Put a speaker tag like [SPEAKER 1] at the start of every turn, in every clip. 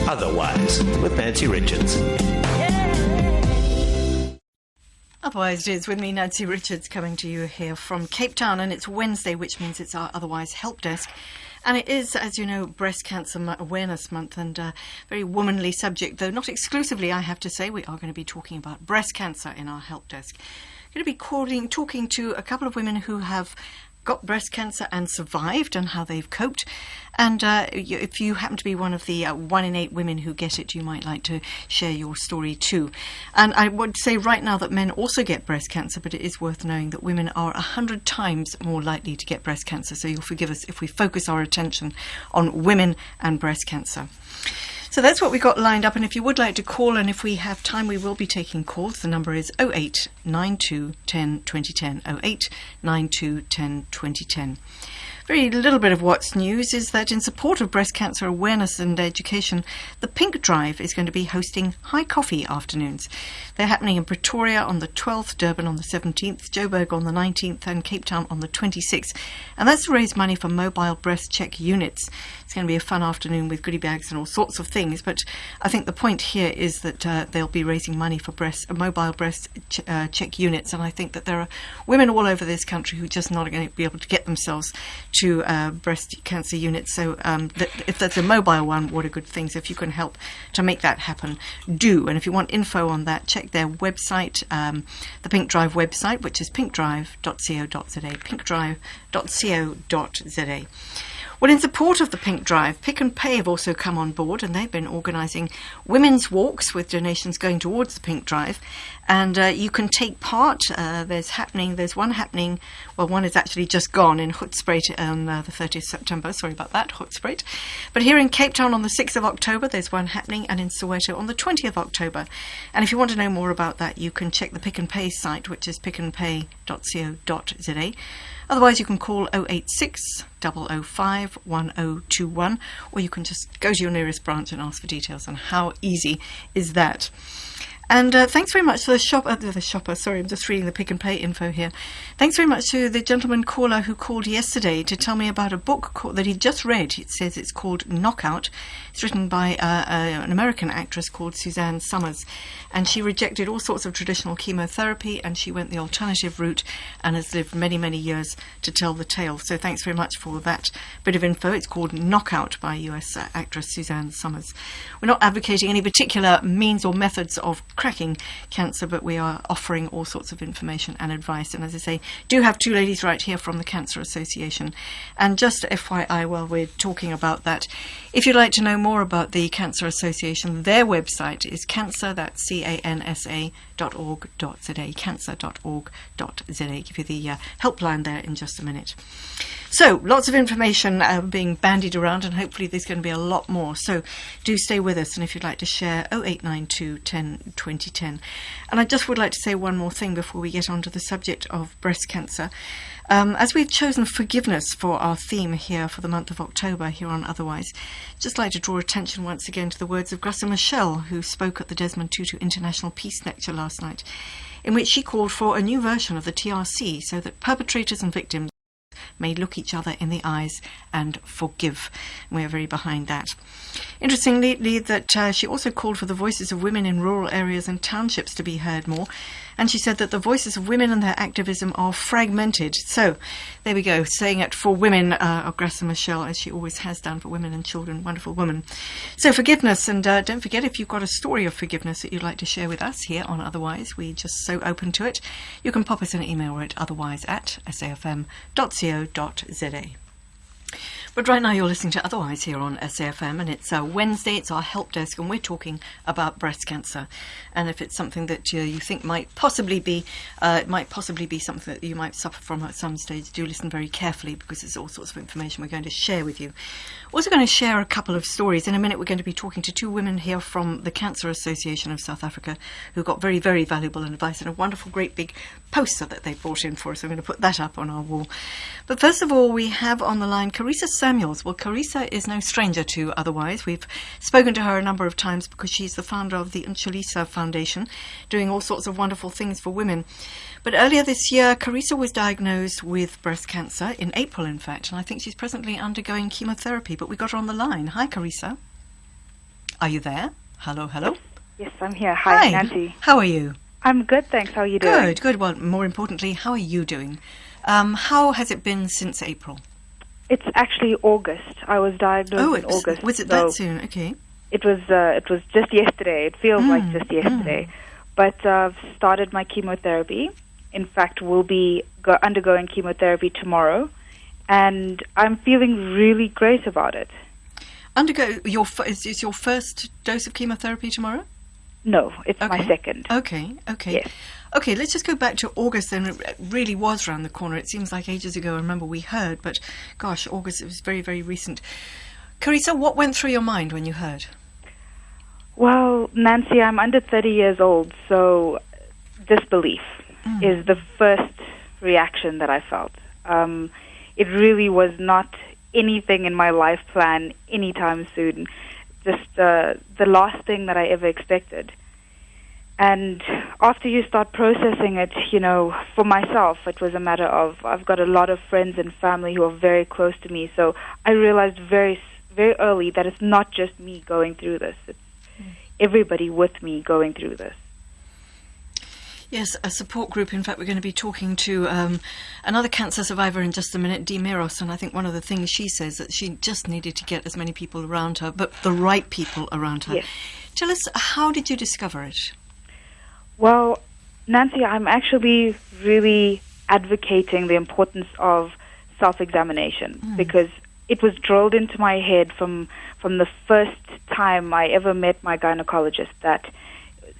[SPEAKER 1] Otherwise, with Nancy Richards.
[SPEAKER 2] Otherwise It Is with me, Nancy Richards, coming to you here from Cape Town, and it's Wednesday, which means it's our Otherwise Help Desk. And it is, as you know, Breast Cancer Awareness Month, and a very womanly subject, though not exclusively, I have to say. We are going to be talking about breast cancer in our Help Desk. Going to be talking to a couple of women who have got breast cancer and survived, and how they've coped. And if you happen to be one of the 1 in 8 women who get it, you might like to share your story too. And I would say right now that men also get breast cancer, but it is worth knowing that women are 100 times more likely to get breast cancer. So you'll forgive us if we focus our attention on women and breast cancer. So that's what we got lined up, and if you would like to call, and if we have time, we will be taking calls. The number is 0892 10 2010, 0892 10 2010. Very little bit of what's news is that in support of breast cancer awareness and education, the Pink Drive is going to be hosting high coffee afternoons. They're happening in Pretoria on the 12th, Durban on the 17th, Joburg on the 19th, and Cape Town on the 26th. And that's to raise money for mobile breast check units. It's going to be a fun afternoon with goodie bags and all sorts of things, but I think the point here is that they'll be raising money for mobile breast check units, and I think that there are women all over this country who just not going to be able to get themselves to breast cancer units. So if that's a mobile one, what a good thing. So if you can help to make that happen, do. And if you want info on that, check their website, the Pink Drive website, which is pinkdrive.co.za, pinkdrive.co.za. Well, in support of the Pink Drive, Pick and Pay have also come on board, and they've been organising women's walks with donations going towards the Pink Drive. And you can take part. There's one happening, well, one is actually just gone in Hoedspruit on the 30th September. Sorry about that, Hoedspruit. But here in Cape Town on the 6th of October, there's one happening, and in Soweto on the 20th of October. And if you want to know more about that, you can check the Pick and Pay site, which is pickandpay.co.za. Otherwise, you can call 086 005 1021, or you can just go to your nearest branch and ask for details. And how easy is that? And thanks very much to the shopper. Sorry, I'm just reading the Pick and Pay info here. Thanks very much to the gentleman caller who called yesterday to tell me about a book that he just read. It says it's called Knockout. It's written by an American actress called Suzanne Summers, and she rejected all sorts of traditional chemotherapy, and she went the alternative route and has lived many, many years to tell the tale. So thanks very much for that bit of info. It's called Knockout by US actress Suzanne Summers. We're not advocating any particular means or methods of cracking cancer, but we are offering all sorts of information and advice. And as I say, do have two ladies right here from the Cancer Association. And just FYI, while we're talking about that, if you'd like to know more about the Cancer Association, their website is cancer, that's cansa.org.za, cancer.org.za. Give you the helpline there in just a minute. So, lots of information being bandied around, and hopefully there's going to be a lot more. So, do stay with us, and if you'd like to share, 0892 10 2010. And I just would like to say one more thing before we get on to the subject of breast cancer. As we've chosen forgiveness for our theme here for the month of October here on Otherwise, just like to draw attention once again to the words of Graça Machel, who spoke at the Desmond Tutu International Peace Lecture last night, in which she called for a new version of the TRC so that perpetrators and victims may look each other in the eyes and forgive. And we are very behind that. Interestingly, that she also called for the voices of women in rural areas and townships to be heard more. And she said that the voices of women and their activism are fragmented. So, there we go, saying it for women, of Graça Machel, as she always has done for women and children. Wonderful woman. So, forgiveness, and don't forget, if you've got a story of forgiveness that you'd like to share with us here on Otherwise, we're just so open to it. You can pop us an email at otherwise@safm.co.za. But right now you're listening to Otherwise here on SAFM, and it's Wednesday, it's our help desk, and we're talking about breast cancer. And if it's something that you think might possibly be something that you might suffer from at some stage, do listen very carefully, because there's all sorts of information we're going to share with you. Also going to share a couple of stories. In a minute we're going to be talking to two women here from the Cancer Association of South Africa who got very, very valuable advice and a wonderful great big poster that they brought in for us. I'm going to put that up on our wall. But first of all, we have on the line Carissa Samuels. Well, Carissa is no stranger to Otherwise. We've spoken to her a number of times because she's the founder of the Untshulisa Foundation, doing all sorts of wonderful things for women. But earlier this year, Carissa was diagnosed with breast cancer, in April in fact, and I think she's presently undergoing chemotherapy, but we got her on the line. Hi, Carissa. Are you there? Hello, hello.
[SPEAKER 3] Yes, I'm here. Hi, Nancy.
[SPEAKER 2] How are you?
[SPEAKER 3] I'm good, thanks. How are you doing?
[SPEAKER 2] Good. Well, more importantly, how are you doing? How has it been since April?
[SPEAKER 3] It's actually August. I was diagnosed in August.
[SPEAKER 2] Was it that soon? Okay.
[SPEAKER 3] It was just yesterday. It feels like just yesterday. But I've started my chemotherapy. In fact, we'll be undergoing chemotherapy tomorrow, and I'm feeling really great about it.
[SPEAKER 2] Is your first dose of chemotherapy tomorrow?
[SPEAKER 3] No, it's my second.
[SPEAKER 2] Okay.
[SPEAKER 3] Yes.
[SPEAKER 2] Okay, let's just go back to August then. It really was around the corner. It seems like ages ago. I remember we heard, but gosh, August, it was very, very recent. Carissa, what went through your mind when you heard?
[SPEAKER 3] Well, Nancy, I'm under 30 years old, so disbelief is the first reaction that I felt. It really was not anything in my life plan anytime soon. Just the last thing that I ever expected. And after you start processing it, for myself, it was a matter of, I've got a lot of friends and family who are very close to me, so I realized very, very early that it's not just me going through this. It's everybody with me going through this.
[SPEAKER 2] Yes, a support group. In fact, we're going to be talking to another cancer survivor in just a minute, Dee Meros, and I think one of the things she says that she just needed to get as many people around her, but the right people around her.
[SPEAKER 3] Yes.
[SPEAKER 2] Tell us, how did you discover it?
[SPEAKER 3] Well, Nancy, I'm actually really advocating the importance of self-examination because it was drilled into my head from the first time I ever met my gynecologist that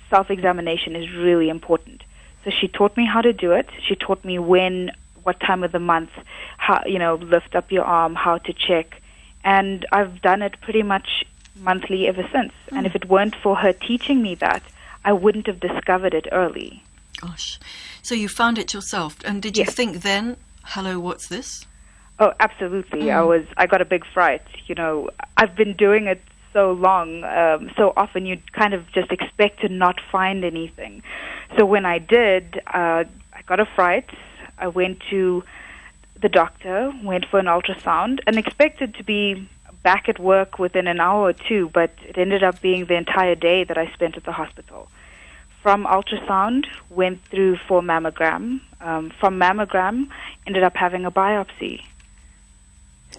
[SPEAKER 3] self-examination is really important. So she taught me how to do it. She taught me what time of the month, how, lift up your arm, how to check. And I've done it pretty much monthly ever since. And if it weren't for her teaching me that, I wouldn't have discovered it early.
[SPEAKER 2] Gosh. So you found it yourself. And did you think then, hello, what's this?
[SPEAKER 3] Oh, absolutely. I got a big fright. I've been doing it so long, so often you'd kind of just expect to not find anything. So when I did, I got a fright. I went to the doctor, went for an ultrasound, and expected to be back at work within an hour or two, but it ended up being the entire day that I spent at the hospital. From ultrasound, went through for mammogram. From mammogram, ended up having a biopsy.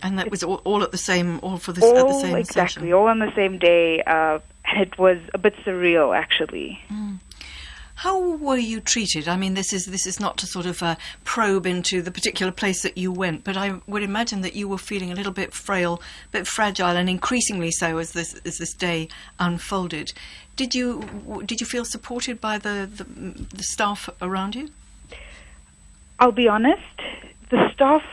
[SPEAKER 2] And that was all at the same, at the same
[SPEAKER 3] exactly,
[SPEAKER 2] session?
[SPEAKER 3] All on the same day. And it was a bit surreal, actually.
[SPEAKER 2] How were you treated? I mean, this is not to sort of probe into the particular place that you went, but I would imagine that you were feeling a little bit frail, a bit fragile, and increasingly so as this day unfolded. Did you feel supported by the staff around you?
[SPEAKER 3] I'll be honest, the staff,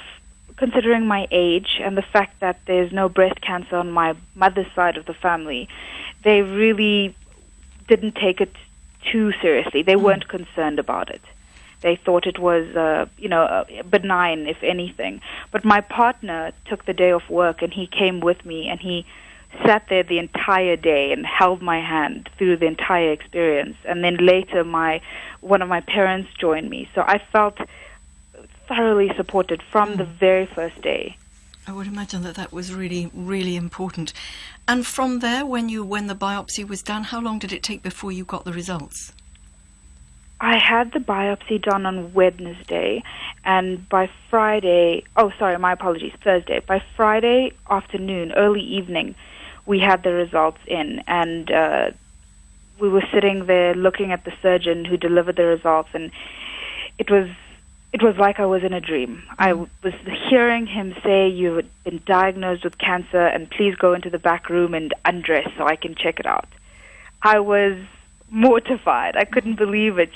[SPEAKER 3] considering my age and the fact that there's no breast cancer on my mother's side of the family, they really didn't take it too seriously. They weren't concerned about it. They thought it was, benign, if anything. But my partner took the day off work, and he came with me, and he sat there the entire day and held my hand through the entire experience. And then later, one of my parents joined me. So I felt thoroughly supported from the very first day.
[SPEAKER 2] I would imagine that was really, really important. And from there, when the biopsy was done, how long did it take before you got the results?
[SPEAKER 3] I had the biopsy done on Wednesday, and by Thursday. By Friday afternoon, early evening, we had the results in, and we were sitting there looking at the surgeon who delivered the results, and it was like I was in a dream. I was hearing him say, "You had been diagnosed with cancer, and please go into the back room and undress so I can check it out." I was mortified. I couldn't believe it.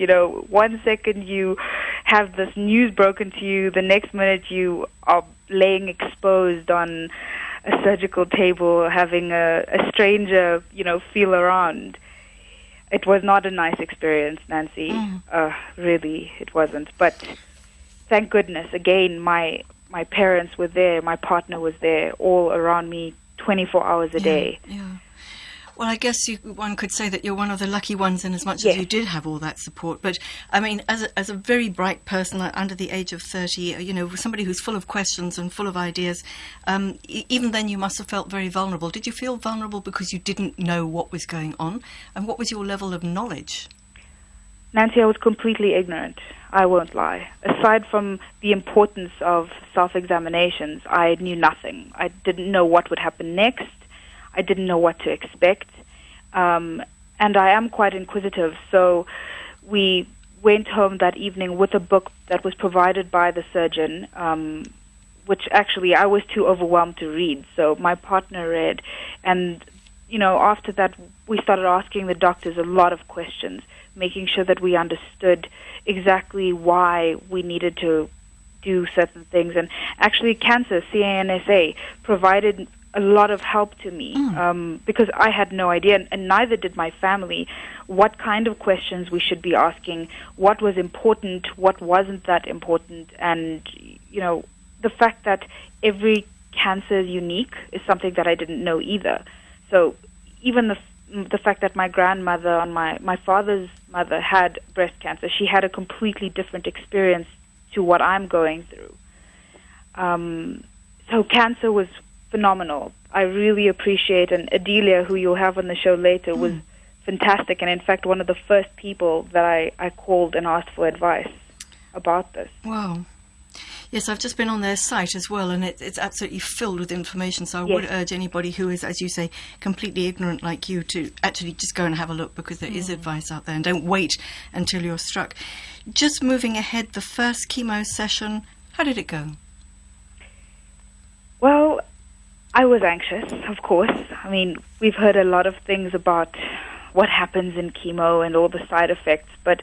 [SPEAKER 3] 1 second you have this news broken to you, the next minute you are laying exposed on a surgical table, having a stranger, feel around. It was not a nice experience, Nancy. Really, it wasn't. But thank goodness, again, my parents were there, my partner was there, all around me 24 hours a day.
[SPEAKER 2] Yeah. Well, I guess one could say that you're one of the lucky ones in as much
[SPEAKER 3] Yes.
[SPEAKER 2] as you did have all that support. But, I mean, as a very bright person under the age of 30, somebody who's full of questions and full of ideas, even then you must have felt very vulnerable. Did you feel vulnerable because you didn't know what was going on? And what was your level of knowledge?
[SPEAKER 3] Nancy, I was completely ignorant. I won't lie. Aside from the importance of self-examinations, I knew nothing. I didn't know what would happen next. I didn't know what to expect. And I am quite inquisitive, so we went home that evening with a book that was provided by the surgeon, which actually I was too overwhelmed to read. So my partner read, and after that we started asking the doctors a lot of questions, making sure that we understood exactly why we needed to do certain things. And actually Cancer, CANSA, provided a lot of help to me because I had no idea, and neither did my family, what kind of questions we should be asking, what was important, what wasn't that important. And, the fact that every cancer is unique is something that I didn't know either. So even the fact that my grandmother on my father's mother had breast cancer, she had a completely different experience to what I'm going through. So cancer was phenomenal. I really appreciate, and Adelia, who you'll have on the show later, was fantastic, and in fact one of the first people that I called and asked for advice about this.
[SPEAKER 2] Wow. Yes, I've just been on their site as well, and it's absolutely filled with information, so I
[SPEAKER 3] Yes.
[SPEAKER 2] would urge anybody who is, as you say, completely ignorant like you to actually just go and have a look, because there is advice out there, and don't wait until you're struck. Just moving ahead, the first chemo session, how did it go?
[SPEAKER 3] Well, I was anxious, of course. I mean, we've heard a lot of things about what happens in chemo and all the side effects, but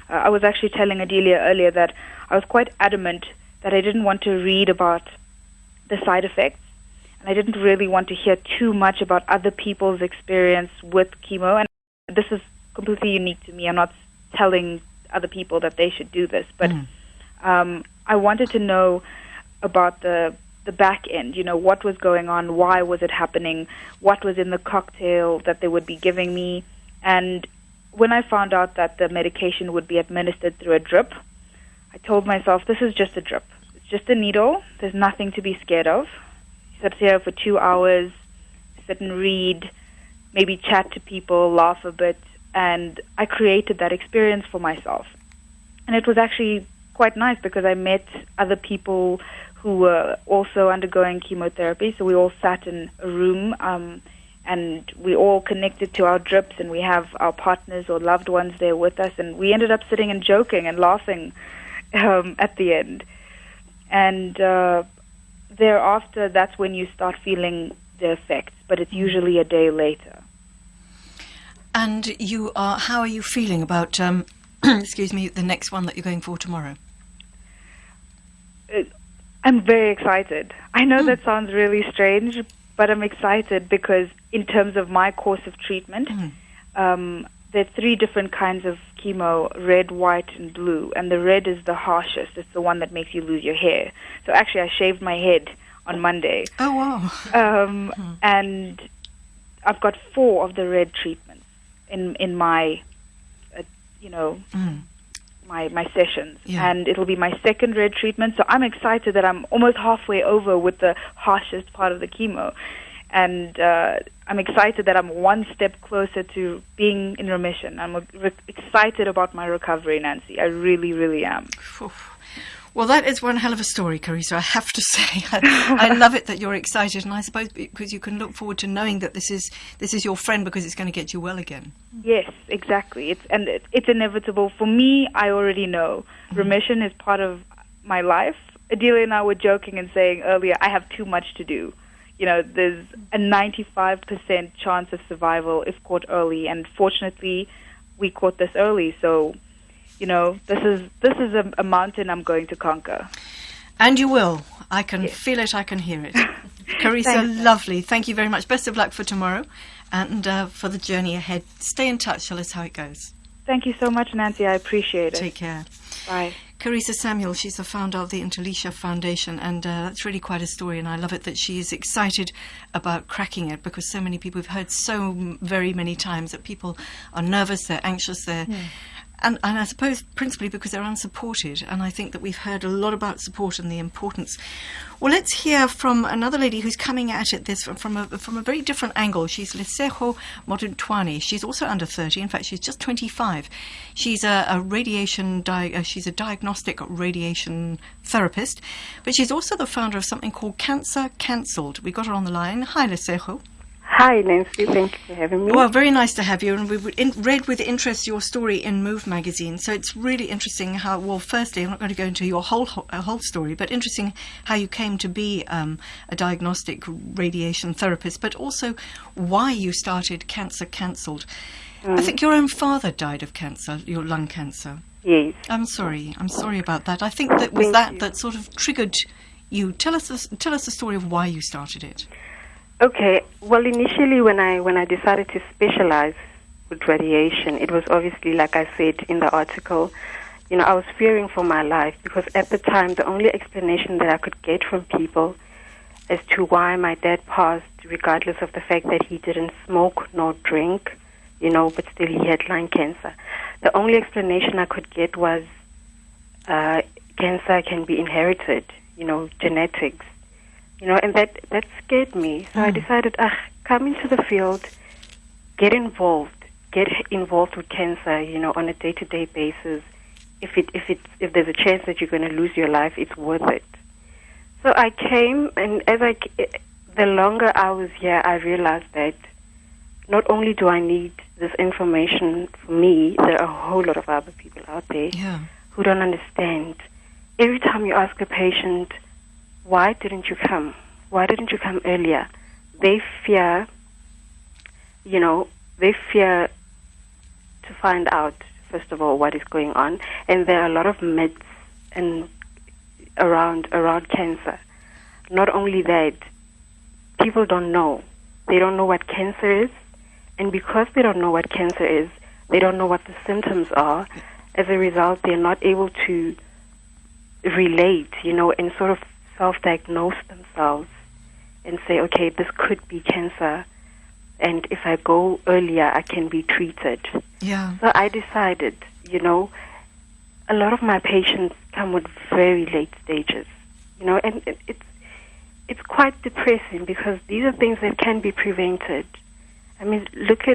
[SPEAKER 3] I was actually telling Adelia earlier that I was quite adamant that I didn't want to read about the side effects, and I didn't really want to hear too much about other people's experience with chemo. And this is completely unique to me. I'm not telling other people that they should do this, but I wanted to know about the back end, what was going on, why was it happening, what was in the cocktail that they would be giving me. And when I found out that the medication would be administered through a drip, I told myself, this is just a drip. It's just a needle. There's nothing to be scared of. Sit here for 2 hours, sit and read, maybe chat to people, laugh a bit, and I created that experience for myself. And it was actually quite nice because I met other people who were also undergoing chemotherapy, so we all sat in a room, and we all connected to our drips, and we have our partners or loved ones there with us, and we ended up sitting and joking and laughing at the end. And thereafter, that's when you start feeling the effects, but it's usually a day later.
[SPEAKER 2] And how are you feeling about, excuse me, the next one that you're going for tomorrow?
[SPEAKER 3] I'm very excited. I know that sounds really strange, but I'm excited because in terms of my course of treatment, there are 3 different kinds of chemo, red, white, and blue. And the red is the harshest. It's the one that makes you lose your hair. So actually, I shaved my head on Monday.
[SPEAKER 2] Oh, wow.
[SPEAKER 3] And I've got 4 of the red treatments in my, my sessions.
[SPEAKER 2] Yeah.
[SPEAKER 3] And it'll be my second red treatment. So I'm excited that I'm almost halfway over with the harshest part of the chemo. And I'm excited that I'm one step closer to being in remission. I'm excited about my recovery, Nancy. I really, really am.
[SPEAKER 2] Well, that is one hell of a story, Carissa, I have to say. I love it that you're excited, and I suppose because you can look forward to knowing that this is your friend because it's going to get you well again.
[SPEAKER 3] Yes, exactly. It's inevitable. For me, I already know. Remission is part of my life. Adelia and I were joking and saying earlier, I have too much to do. There's a 95% chance of survival if caught early, and fortunately, we caught this early. So, this is a mountain I'm going to conquer.
[SPEAKER 2] And you will. I can feel it. I can hear it. Carissa, lovely. Thank you very much. Best of luck for tomorrow, and for the journey ahead. Stay in touch. Tell us how it goes.
[SPEAKER 3] Thank you so much, Nancy. I appreciate it.
[SPEAKER 2] Take care.
[SPEAKER 3] Bye.
[SPEAKER 2] Carissa Samuel, she's the founder of the Interlisha Foundation, and that's really quite a story, and I love it that she is excited about cracking it, because so many people, we've heard so very many times that people are nervous, they're anxious, they're... And I suppose principally because they're unsupported, and I think that we've heard a lot about support and the importance. Well, let's hear from another lady who's coming at it from a very different angle. She's Lesego Moduntwane. She's also under 30. In fact, she's just 25. She's she's a diagnostic radiation therapist, but she's also the founder of something called Cancer Cancelled. We got her on the line. Hi, Lesego.
[SPEAKER 4] Hi, Nancy. Thank you for having me.
[SPEAKER 2] Well, very nice to have you. And we've read with interest your story in Move magazine. So it's really interesting how, well, firstly, I'm not going to go into your whole story, but interesting how you came to be a diagnostic radiation therapist, but also why you started Cancer Cancelled. I think your own father died of cancer, your lung cancer.
[SPEAKER 4] Yes.
[SPEAKER 2] I'm sorry about that. I think that was that sort of triggered you. Tell us the story of why you started it.
[SPEAKER 4] Okay. Well, initially when I decided to specialize with radiation, it was obviously, like I said in the article, I was fearing for my life, because at the time the only explanation that I could get from people as to why my dad passed, regardless of the fact that he didn't smoke nor drink, but still he had lung cancer. The only explanation I could get was cancer can be inherited, genetics. And that scared me. So I decided, come into the field, get involved with cancer, on a day-to-day basis. If there's a chance that you're going to lose your life, it's worth it. So I came, and the longer I was here, I realized that not only do I need this information for me, there are a whole lot of other people out there who don't understand. Every time you ask a patient, why didn't you come? Why didn't you come earlier? They fear, to find out, first of all, what is going on. And there are a lot of myths around cancer. Not only that, people don't know. They don't know what cancer is. And because they don't know what cancer is, they don't know what the symptoms are. As a result, they're not able to relate, and sort of self-diagnose themselves and say, okay, this could be cancer, and if I go earlier, I can be treated.
[SPEAKER 2] Yeah.
[SPEAKER 4] So I decided, a lot of my patients come with very late stages, and it's quite depressing, because these are things that can be prevented. I mean,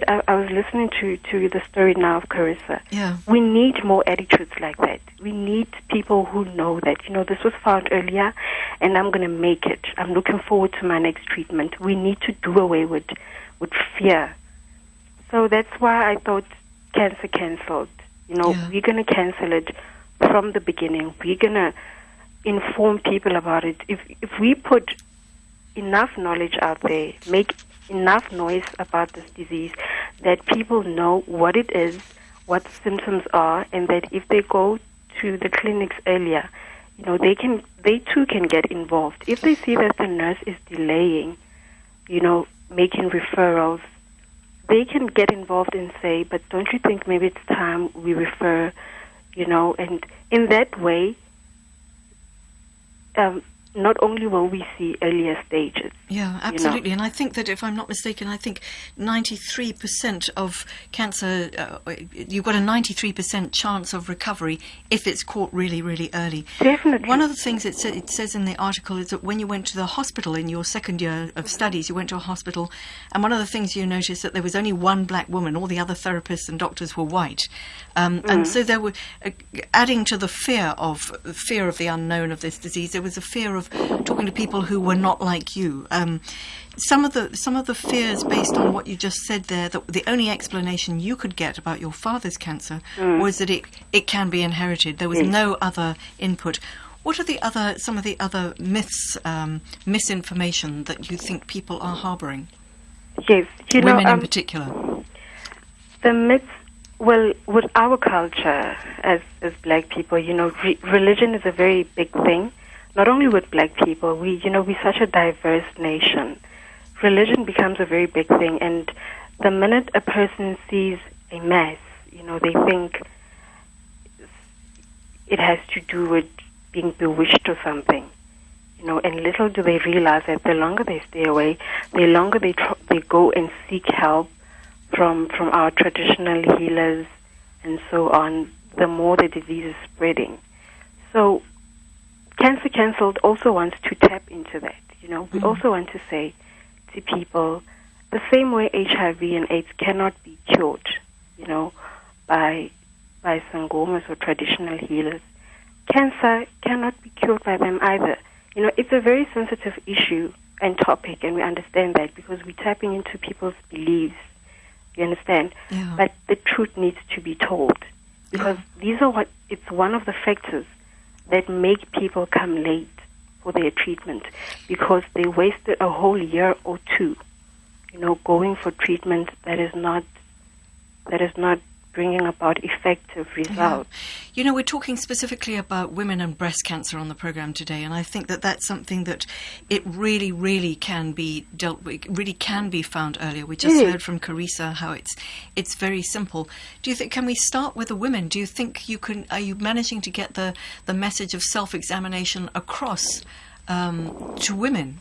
[SPEAKER 4] I was listening to the story now of Carissa.
[SPEAKER 2] Yeah.
[SPEAKER 4] We need more attitudes like that. We need people who know that, this was found earlier, and I'm going to make it. I'm looking forward to my next treatment. We need to do away with fear. So that's why I thought Cancer Cancelled. We're going to cancel it from the beginning. We're going to inform people about it. If we put enough knowledge out there, make enough noise about this disease, that people know what it is, what the symptoms are, and that if they go to the clinics earlier, they too can get involved. If they see that the nurse is delaying, making referrals, they can get involved and say, but don't you think maybe it's time we refer, and in that way, not only will we see earlier stages.
[SPEAKER 2] Yeah, absolutely. And I think that, if I'm not mistaken, 93% of cancer, you've got a 93% chance of recovery if it's caught really, really early.
[SPEAKER 4] Definitely.
[SPEAKER 2] One of the things it says in the article is that when you went to the hospital in your second year of studies, you went to a hospital, and one of the things you noticed that there was only one black woman. All the other therapists and doctors were white. And so there were, adding to the fear of the unknown of this disease, there was a fear of talking to people who were not like you. Some of the fears, based on what you just said there, that the only explanation you could get about your father's cancer was that it can be inherited. There was no other input. What are some of the other myths, misinformation that you think people are harbouring?
[SPEAKER 4] Yes,
[SPEAKER 2] women in particular.
[SPEAKER 4] The myths. Well, with our culture as black people, religion is a very big thing. Not only with black people, we're such a diverse nation. Religion becomes a very big thing, and the minute a person sees a mass, they think it has to do with being bewitched or something. And little do they realize that the longer they stay away, the longer they go and seek help from our traditional healers and so on, the more the disease is spreading. So Cancer Cancelled also wants to tap into that. We also want to say to people, the same way HIV and AIDS cannot be cured, by sangomas or traditional healers, cancer cannot be cured by them either. It's a very sensitive issue and topic, and we understand that because we're tapping into people's beliefs. You understand?
[SPEAKER 2] Yeah.
[SPEAKER 4] But the truth needs to be told, because it's one of the factors that make people come late for their treatment, because they wasted a whole year or two, going for treatment that is not bringing about effective results.
[SPEAKER 2] Yeah. We're talking specifically about women and breast cancer on the program today, and I think that that's something that it really, really can be dealt with, really can be found earlier. We just heard from Carissa how it's very simple. Do you think, can we start with the women? Do you think are you managing to get the message of self-examination across to women?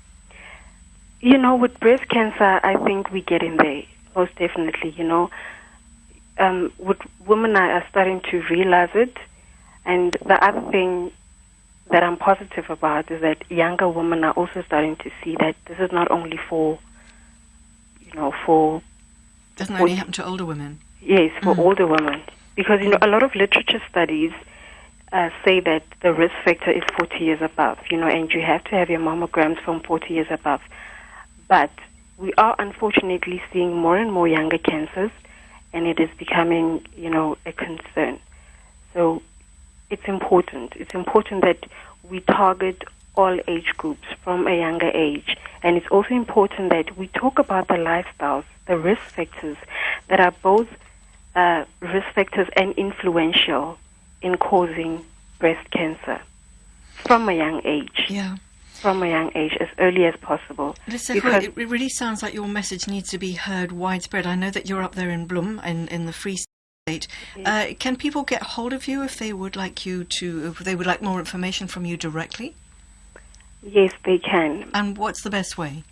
[SPEAKER 4] With breast cancer, I think we get in there, most definitely, with women are starting to realize it. And the other thing that I'm positive about is that younger women are also starting to see that this is not only for.
[SPEAKER 2] Doesn't only happen to older women.
[SPEAKER 4] Yes, for older women. Because, a lot of literature studies say that the risk factor is 40 years above, and you have to have your mammograms from 40 years above. But we are unfortunately seeing more and more younger cancers, and it is becoming, a concern. So it's important. It's important that we target all age groups from a younger age. And it's also important that we talk about the lifestyles, the risk factors that are both risk factors and influential in causing breast cancer from a young age.
[SPEAKER 2] Yeah.
[SPEAKER 4] From a young age, as early as possible.
[SPEAKER 2] It really sounds like your message needs to be heard widespread. I know that you're up there in Bloem, in the Free State. Yes. Can people get hold of you if they would like more information from you directly?
[SPEAKER 4] Yes, they can.
[SPEAKER 2] And what's the best way?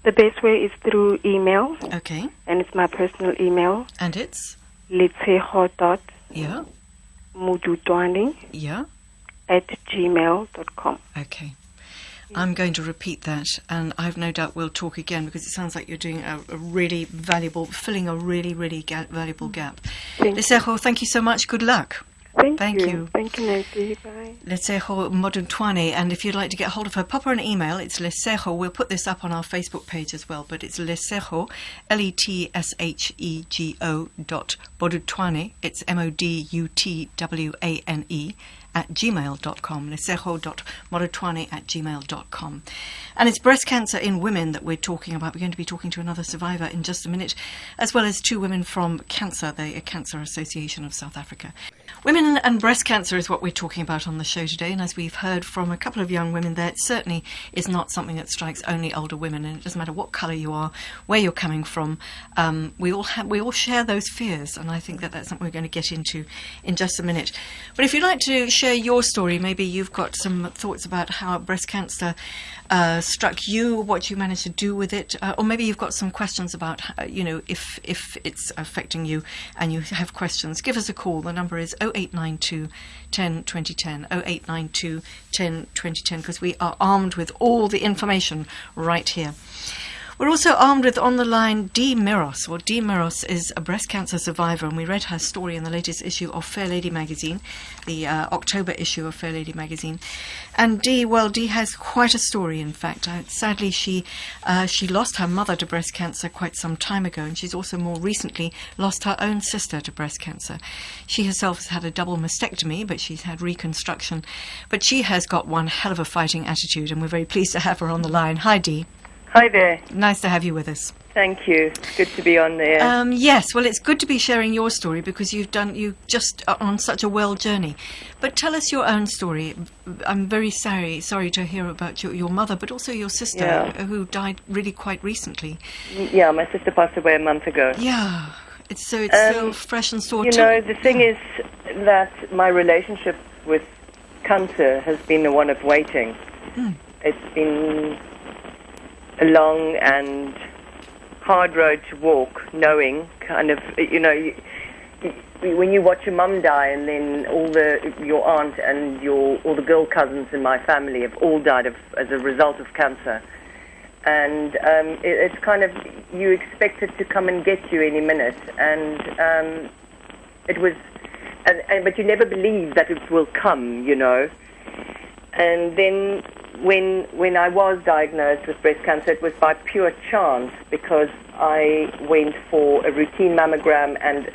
[SPEAKER 4] The best way is through email.
[SPEAKER 2] Okay.
[SPEAKER 4] And it's my personal email.
[SPEAKER 2] And it's?
[SPEAKER 4] Letseho.
[SPEAKER 2] Yeah.
[SPEAKER 4] Mudutwane.
[SPEAKER 2] Yeah.
[SPEAKER 4] @gmail.com.
[SPEAKER 2] Okay. I'm going to repeat that, and I've no doubt we'll talk again, because it sounds like you're doing filling a really, really valuable gap. Lesego, thank you so much. Good luck.
[SPEAKER 4] Thank you. Thank you, Nancy. Bye.
[SPEAKER 2] Lesego Modutwane, and if you'd like to get hold of her, pop her an email. It's Lesego. We'll put this up on our Facebook page as well, but it's Lesego, LETSHEGO.Modutwane. It's MODUTWANE @gmail.com, lesego.modutwane@gmail.com. And it's breast cancer in women that we're talking about. We're going to be talking to another survivor in just a minute, as well as two women from Cancer, the Cancer Association of South Africa. Women and breast cancer is what we're talking about on the show today, and as we've heard from a couple of young women there, it certainly is not something that strikes only older women, and it doesn't matter what colour you are, where you're coming from. We all share those fears, and I think that that's something we're going to get into in just a minute. But if you'd like to share your story, maybe you've got some thoughts about how breast cancer struck you, what you managed to do with it, or maybe you've got some questions about, if it's affecting you and you have questions, give us a call. The number is 0892 10 2010, 0892 10 2010, because we are armed with all the information right here. We're also armed with, on the line, Dee Miros. Well, Dee Miros is a breast cancer survivor, and we read her story in the latest issue of Fair Lady magazine, the October issue of Fair Lady magazine. And Dee has quite a story, in fact. Sadly, she lost her mother to breast cancer quite some time ago, and she's also more recently lost her own sister to breast cancer. She herself has had a double mastectomy, but she's had reconstruction. But she has got one hell of a fighting attitude, and we're very pleased to have her on the line. Hi, Dee.
[SPEAKER 5] Hi there.
[SPEAKER 2] Nice to have you with us.
[SPEAKER 5] Thank you. It's good to be on there.
[SPEAKER 2] Yes, well, it's good to be sharing your story, because you just are on such a well journey. But tell us your own story. I'm very sorry to hear about your mother, but also your sister, who died really quite recently.
[SPEAKER 5] Yeah, my sister passed away a month ago.
[SPEAKER 2] Yeah, it's so fresh and sore.
[SPEAKER 5] The thing is that my relationship with cancer has been the one of waiting. It's been a long and hard road to walk, knowing kind of, when you watch your mum die, and then your aunt and all the girl cousins in my family have all died as a result of cancer. And it's kind of, you expect it to come and get you any minute, and it was, but you never believe that it will come, And then when I was diagnosed with breast cancer, it was by pure chance, because I went for a routine mammogram and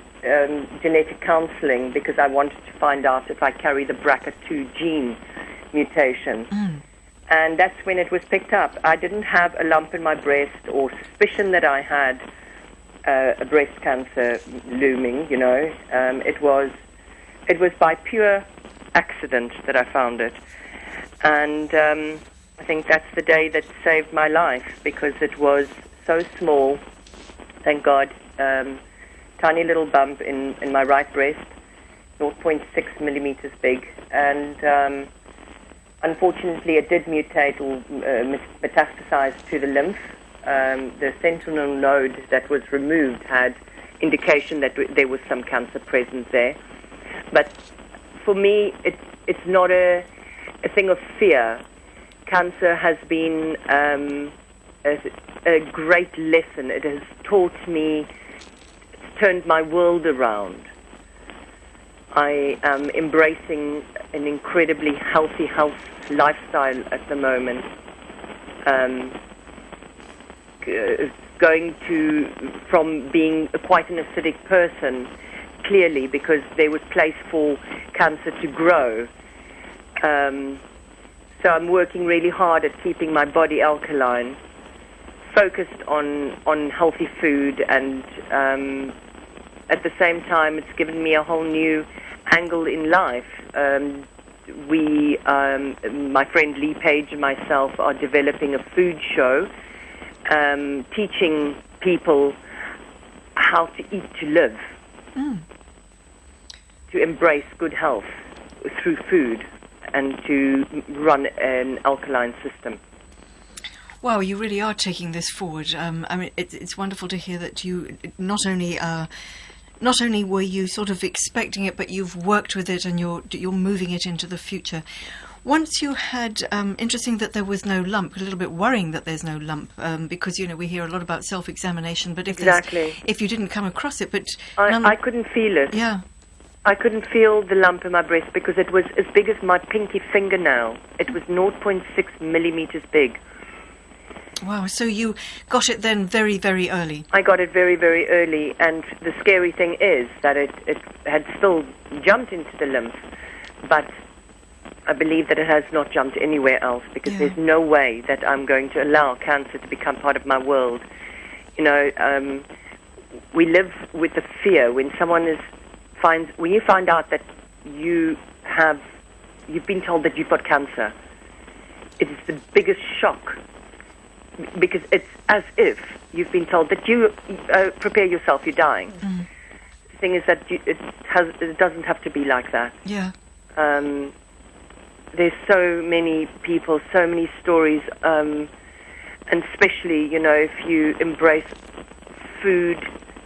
[SPEAKER 5] genetic counseling, because I wanted to find out if I carry the BRCA2 gene mutation. And that's when it was picked up. I didn't have a lump in my breast or suspicion that I had a breast cancer looming, It was by pure accident that I found it. And I think that's the day that saved my life, because it was so small, thank God. Tiny little bump in my right breast, 0.6 millimeters big. And unfortunately, it did mutate or metastasize to the lymph. The sentinel node that was removed had indication that there was some cancer present there. But for me, it's not a thing of fear. Cancer has been a great lesson. It has taught me, it's turned my world around. I am embracing an incredibly healthy health lifestyle at the moment. Going from being quite an acidic person, clearly, because there was place for cancer to grow. So I'm working really hard at keeping my body alkaline, focused on healthy food, and at the same time, it's given me a whole new angle in life. My friend Lee Page and myself are developing a food show, teaching people how to eat to live, to embrace good health through food, and to run an alkaline system.
[SPEAKER 2] Wow, you really are taking this forward. It's wonderful to hear that you not only were you sort of expecting it, but you've worked with it, and you're moving it into the future. Once you had, interesting that there was no lump, a little bit worrying that there's no lump, because, we hear a lot about self-examination, but if you didn't come across it, but...
[SPEAKER 5] I couldn't feel it.
[SPEAKER 2] Yeah.
[SPEAKER 5] I couldn't feel the lump in my breast because it was as big as my pinky fingernail. It was 0.6 millimeters big.
[SPEAKER 2] Wow, so you got it then very, very early.
[SPEAKER 5] I got it very, very early, and the scary thing is that it had still jumped into the lymph, but I believe that it has not jumped anywhere else, because there's no way that I'm going to allow cancer to become part of my world. We live with the fear when when you find out that you've been told that you've got cancer. It is the biggest shock, because it's as if you've been told that you prepare yourself, you're dying. The thing is that it doesn't have to be like that.
[SPEAKER 2] Yeah.
[SPEAKER 5] There's so many people, so many stories, and especially, if you embrace food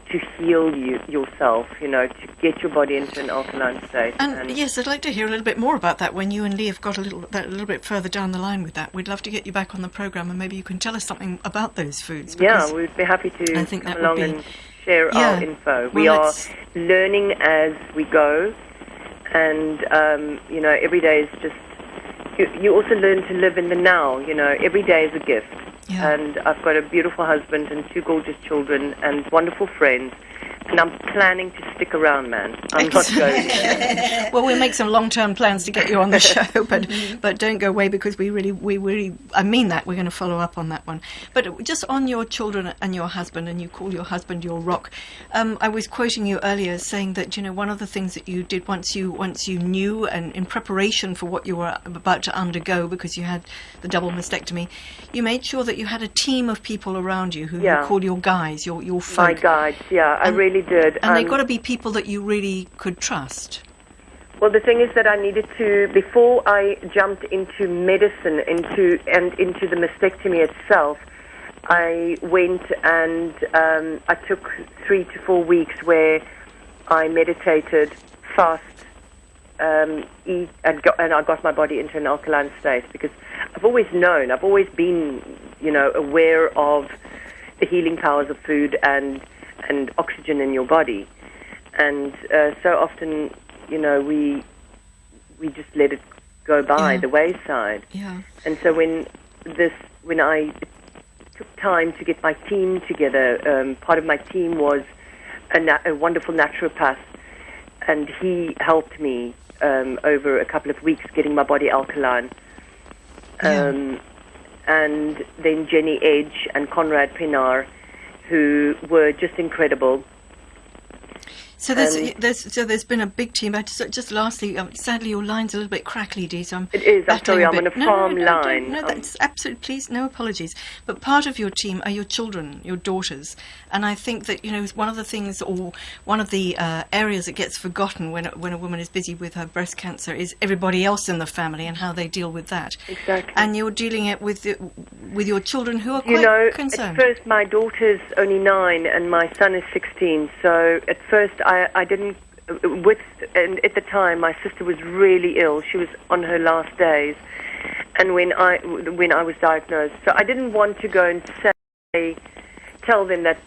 [SPEAKER 5] to heal yourself, to get your body into an alkaline state.
[SPEAKER 2] And yes, I'd like to hear a little bit more about that when you and Lee have got a little bit further down the line with that. We'd love to get you back on the programme, and maybe you can tell us something about those foods.
[SPEAKER 5] Yeah, we'd be happy to come along and share our info. We are learning as we go, and, every day is just... You also learn to live in the now, every day is a gift. Yeah. And I've got a beautiful husband and 2 gorgeous children and wonderful friends. And I'm planning to stick around, man. I'm not going.
[SPEAKER 2] Well, we'll make some long-term plans to get you on the show, but don't go away, because we really, I mean that. We're going to follow up on that one. But just on your children and your husband, and you call your husband your rock. I was quoting you earlier, saying that one of the things that you did once you knew, and in preparation for what you were about to undergo, because you had the double mastectomy, you made sure that you had a team of people around you who you call your guys, your folk.
[SPEAKER 5] My guides, I really did.
[SPEAKER 2] And they've got to be people that you really could trust.
[SPEAKER 5] Well, the thing is that I needed to, before I jumped into medicine, into the mastectomy itself, I went and I took 3 to 4 weeks where I meditated, fast, eat, and I got my body into an alkaline state, because I've always been, aware of the healing powers of food and oxygen in your body, and so often, we just let it go by the wayside.
[SPEAKER 2] Yeah.
[SPEAKER 5] And so when I took time to get my team together, part of my team was a wonderful naturopath, and he helped me over a couple of weeks getting my body alkaline. And then Jenny Edge and Conrad Pinar, who were just incredible.
[SPEAKER 2] So there's been a big team. Just lastly, sadly your line's a little bit crackly, Dee. So
[SPEAKER 5] it is. I'm sorry. I'm on a farm line.
[SPEAKER 2] No, that's absolutely. Please, no apologies. But part of your team are your children, your daughters, and I think that one of the things, or one of the areas that gets forgotten when a woman is busy with her breast cancer is everybody else in the family and how they deal with that.
[SPEAKER 5] Exactly.
[SPEAKER 2] And you're dealing it with your children who are quite concerned.
[SPEAKER 5] At first my daughter's only 9 and my son is 16. So at first I didn't. And at the time, my sister was really ill. She was on her last days, and when I was diagnosed, so I didn't want to go and tell them that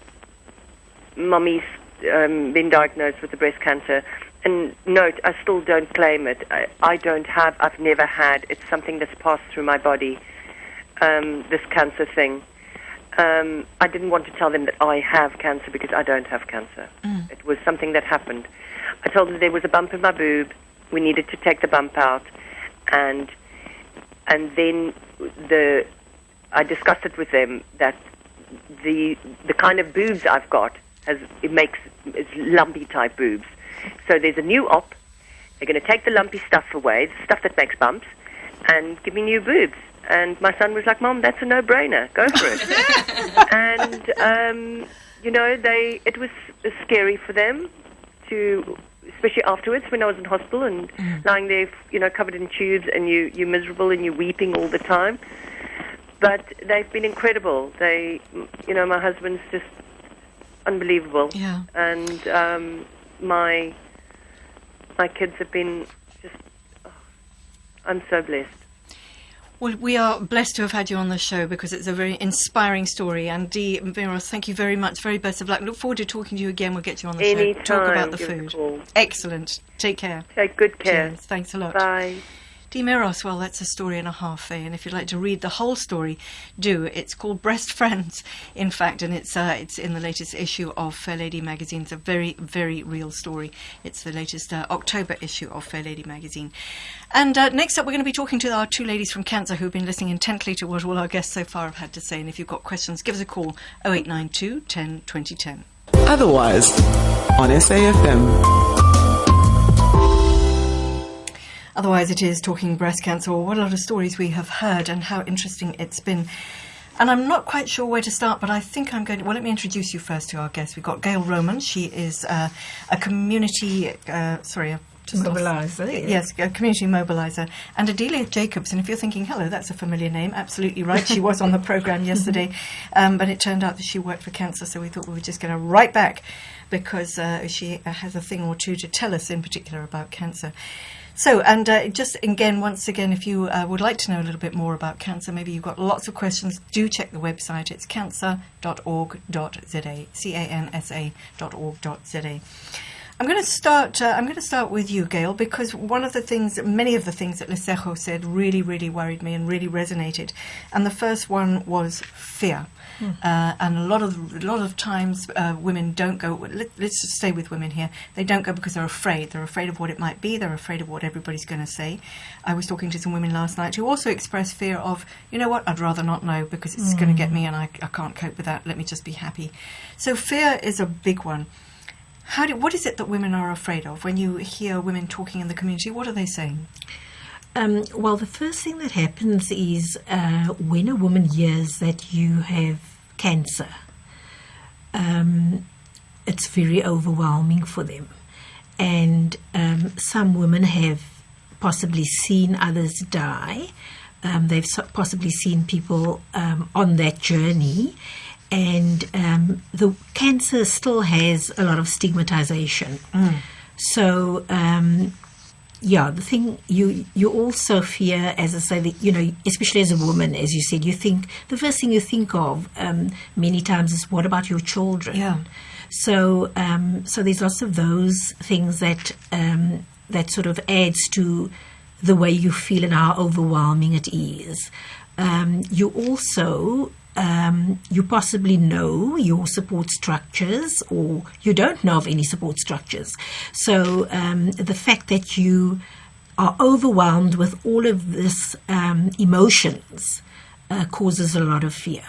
[SPEAKER 5] Mummy's been diagnosed with the breast cancer. And note, I still don't claim it. I've never had. It's something that's passed through my body. This cancer thing. I didn't want to tell them that I have cancer, because I don't have cancer. It was something that happened. I told them there was a bump in my boob. We needed to take the bump out, and then I discussed it with them that the kind of boobs I've got it's lumpy type boobs. So there's a new op. They're going to take the lumpy stuff away, the stuff that makes bumps, and give me new boobs. And my son was like, "Mom, that's a no-brainer. Go for it." And it was scary for them to, especially afterwards when I was in hospital and lying there, covered in tubes, and you're miserable and you're weeping all the time. But they've been incredible. My husband's just unbelievable.
[SPEAKER 2] Yeah.
[SPEAKER 5] And my kids have been just. I'm so blessed.
[SPEAKER 2] Well, we are blessed to have had you on the show, because it's a very inspiring story. And Dee Meros, thank you very much. Very best of luck. Look forward to talking to you again. We'll get you on the show. Talk about the food. Excellent. Take care.
[SPEAKER 5] Take good care.
[SPEAKER 2] Cheers. Thanks a lot.
[SPEAKER 5] Bye.
[SPEAKER 2] Dee Meros, well, that's a story and a half, and if you'd like to read the whole story, do. It's called Breast Friends, in fact, and it's in the latest issue of Fair Lady magazine. It's a very, very real story. It's the latest October issue of Fair Lady magazine. And next up, we're going to be talking to our two ladies from Cancer who've been listening intently to what all our guests so far have had to say. And if you've got questions, give us a call, 0892 10 2010.
[SPEAKER 6] Otherwise, on SAFM.
[SPEAKER 2] Otherwise, it is Talking Breast Cancer. What a lot of stories we have heard and how interesting it's been. And I'm not quite sure where to start, but I think I'm going to... Well, let me introduce you first to our guest. We've got Gail Roman. She is a community...
[SPEAKER 7] mobiliser.
[SPEAKER 2] Yes, a community mobiliser. And Adelia Jacobs. And if you're thinking, hello, that's a familiar name, absolutely right. She was on the programme yesterday. But it turned out that she worked for Cancer, so we thought we would just get her right back, because she has a thing or two to tell us in particular about cancer. So, and just again, once again, if you would like to know a little bit more about cancer, maybe you've got lots of questions, do check the website. It's cancer.org.za, cansa.org.za. I'm going to start with you, Gail, because many of the things that Lesego said really, really worried me and really resonated. And the first one was fear. And a lot of times women don't go. Let's just stay with women here. They don't go because they're afraid. They're afraid of what it might be. They're afraid of what everybody's going to say. I was talking to some women last night who also expressed fear of, you know what, I'd rather not know because it's going to get me and I can't cope with that. Let me just be happy. So fear is a big one. What is it that women are afraid of? When you hear women talking in the community, what are they saying?
[SPEAKER 7] Well, the first thing that happens is when a woman hears that you have cancer, it's very overwhelming for them. and some women have possibly seen others die. They've possibly seen people on that journey, and the cancer still has a lot of stigmatization. So, the thing you also fear, as I say, that, especially as a woman, as you said, the first thing you think of many times is, what about your children?
[SPEAKER 2] Yeah.
[SPEAKER 7] So, so there's lots of those things that that sort of adds to the way you feel and how overwhelming it is. You also, you possibly know your support structures, or you don't know of any support structures. So the fact that you are overwhelmed with all of this emotions causes a lot of fear.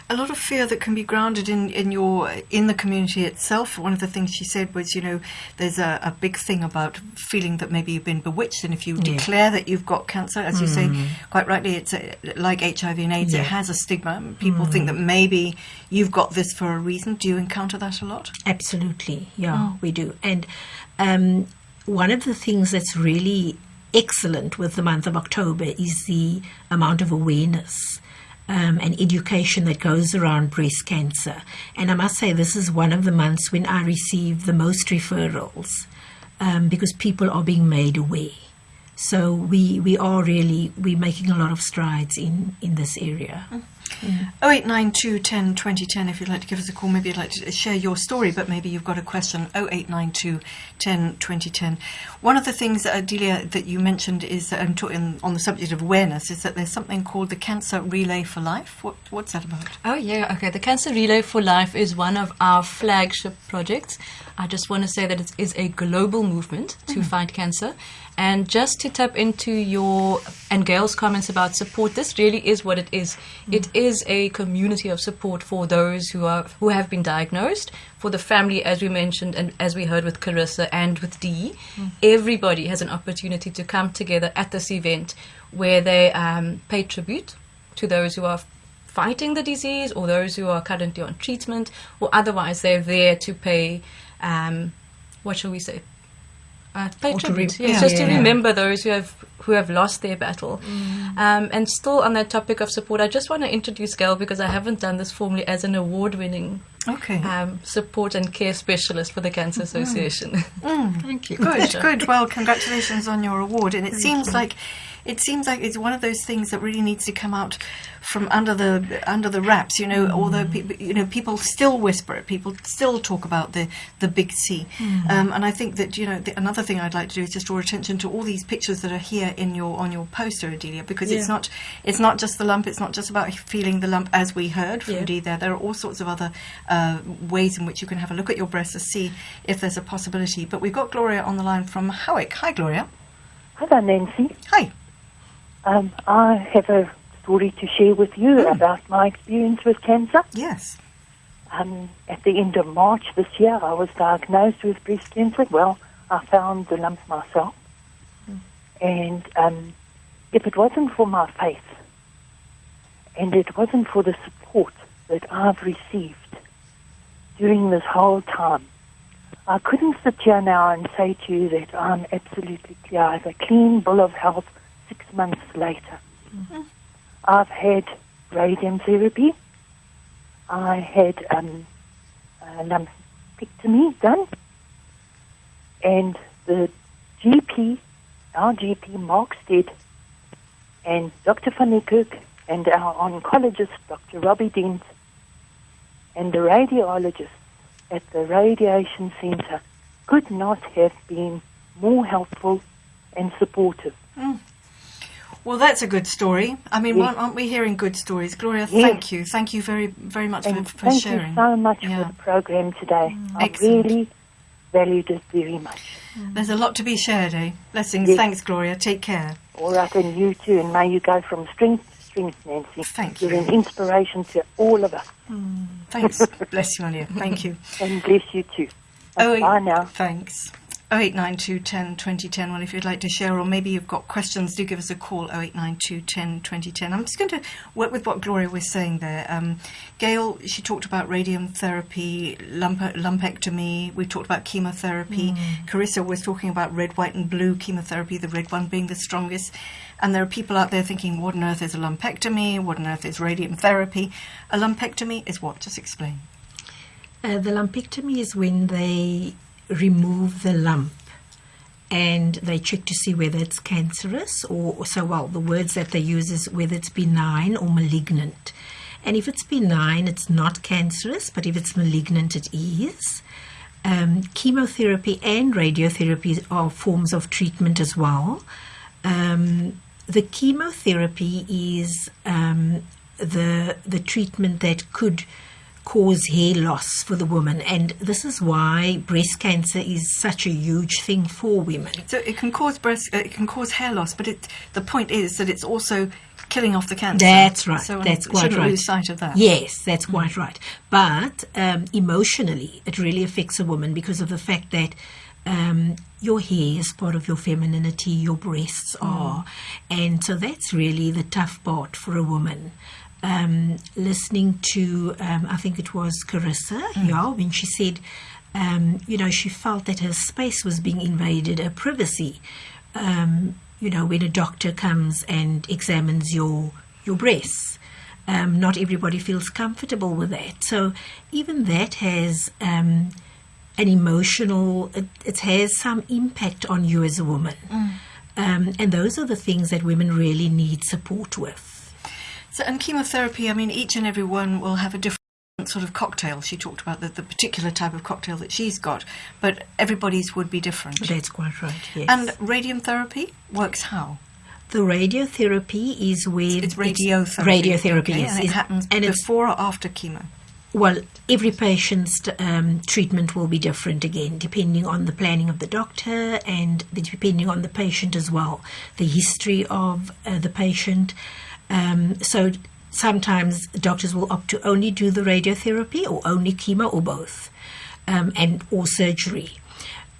[SPEAKER 2] A lot of fear that can be grounded in the community itself. One of the things she said was, there's a big thing about feeling that maybe you've been bewitched, and if you declare that you've got cancer, as you say quite rightly, it's like HIV and AIDS. It has a stigma. People think that maybe you've got this for a reason. Do you encounter that a lot?
[SPEAKER 7] Absolutely, we do. And one of the things that's really excellent with the month of October is the amount of awareness and education that goes around breast cancer. And I must say, this is one of the months when I receive the most referrals because people are being made aware. So we're making a lot of strides in this area.
[SPEAKER 2] 0892 10 2010, if you'd like to give us a call. Maybe you'd like to share your story, but maybe you've got a question. 0892 10 2010. One of the things, Delia, that you mentioned is, on the subject of awareness, is that there's something called the Cancer Relay for Life. What's that about?
[SPEAKER 8] Oh, yeah, okay. The Cancer Relay for Life is one of our flagship projects. I just want to say that it is a global movement to fight cancer. And just to tap into your and Gail's comments about support, this really is what it is. It is a community of support for those who have been diagnosed, for the family, as we mentioned, and as we heard with Clarissa and with Dee. Everybody has an opportunity to come together at this event where they pay tribute to those who are fighting the disease, or those who are currently on treatment, or otherwise they're there to pay, what shall we say? Pay tribute. Just to remember those who have lost their battle. And still on that topic of support, I just want to introduce Gail, because I haven't done this formally, as an award-winning support and care specialist for the Cancer Association.
[SPEAKER 2] Thank you. Good. Well, congratulations on your award. And it seems like it's one of those things that really needs to come out from under the wraps. Although people still whisper it, people still talk about the big C. And I think that another thing I'd like to do is just draw attention to all these pictures that are here on your poster, Adelia, because it's not just the lump. It's not just about feeling the lump, as we heard from Dee there. There are all sorts of other ways in which you can have a look at your breast to see if there's a possibility. But we've got Gloria on the line from Howick. Hi, Gloria.
[SPEAKER 9] Hello, Nancy.
[SPEAKER 2] Hi.
[SPEAKER 9] I have a story to share with you about my experience with cancer.
[SPEAKER 2] Yes.
[SPEAKER 9] At the end of March this year, I was diagnosed with breast cancer. Well, I found the lump myself. And if it wasn't for my faith, and it wasn't for the support that I've received during this whole time, I couldn't sit here now and say to you that I'm absolutely clear. I have a clean bill of health 6 months later. I've had radium therapy. I had lumpectomy done. And the GP, our GP, Mark Stead, and Dr. Van Niekerk, and our oncologist, Dr. Robbie Dent, and the radiologist at the radiation center could not have been more helpful and supportive.
[SPEAKER 2] Well, that's a good story. I mean, aren't we hearing good stories? Gloria, thank you. Thank you very, very much for sharing.
[SPEAKER 9] Thank you so much for the program today. I really valued it very much.
[SPEAKER 2] There's a lot to be shared, eh? Blessings. Yes. Thanks, Gloria. Take care.
[SPEAKER 9] All right, and you too. And may you go from strength to strength, Nancy.
[SPEAKER 2] Thank you.
[SPEAKER 9] You're an inspiration to all of us.
[SPEAKER 2] Thanks. Bless you, Alia. Thank you.
[SPEAKER 9] And bless you too. Bye now.
[SPEAKER 2] Thanks. 0892 10 2010. Well, if you'd like to share, or maybe you've got questions, do give us a call, 0892 10 2010. I'm just going to work with what Gloria was saying there. Gail, she talked about radium therapy, lumpectomy. We talked about chemotherapy. Carissa was talking about red, white and blue chemotherapy, the red one being the strongest. And there are people out there thinking, what on earth is a lumpectomy? What on earth is radium therapy? A lumpectomy is what? Just explain.
[SPEAKER 7] The lumpectomy is when they remove the lump and they check to see whether it's cancerous the words that they use is whether it's benign or malignant. And if it's benign, it's not cancerous, but if it's malignant, it is. Chemotherapy and radiotherapy are forms of treatment as well. The chemotherapy is the treatment that could cause hair loss for the woman, and this is why breast cancer is such a huge thing for women.
[SPEAKER 2] So it can cause hair loss, but the point is that it's also killing off the cancer.
[SPEAKER 7] That's right.
[SPEAKER 2] So
[SPEAKER 7] that's quite right.
[SPEAKER 2] Shouldn't lose sight of that.
[SPEAKER 7] Yes, that's quite right. But emotionally, it really affects a woman because of the fact that your hair is part of your femininity, your breasts are, and so that's really the tough part for a woman. Listening to, I think it was Carissa, when she said, she felt that her space was being invaded, her privacy. When a doctor comes and examines your breasts, not everybody feels comfortable with that. So even that has an emotional, it has some impact on you as a woman. And those are the things that women really need support with.
[SPEAKER 2] So, and chemotherapy, I mean, each and every one will have a different sort of cocktail. She talked about the particular type of cocktail that she's got, but everybody's would be different.
[SPEAKER 7] That's quite right, yes.
[SPEAKER 2] And radium therapy works how?
[SPEAKER 7] The radiotherapy is where...
[SPEAKER 2] It's radiotherapy.
[SPEAKER 7] Radiotherapy, yes.
[SPEAKER 2] And it happens before or after chemo?
[SPEAKER 7] Well, every patient's treatment will be different again, depending on the planning of the doctor and depending on the patient as well, the history of the patient. So sometimes doctors will opt to only do the radiotherapy or only chemo or both, or surgery.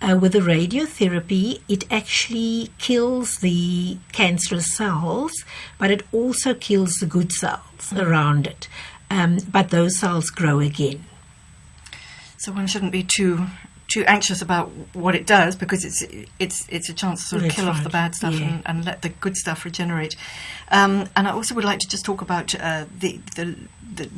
[SPEAKER 7] With the radiotherapy, it actually kills the cancerous cells, but it also kills the good cells around it. But those cells grow again.
[SPEAKER 2] So one shouldn't be too anxious about what it does, because it's a chance to sort of kill off the bad stuff and let the good stuff regenerate. And I also would like to just talk about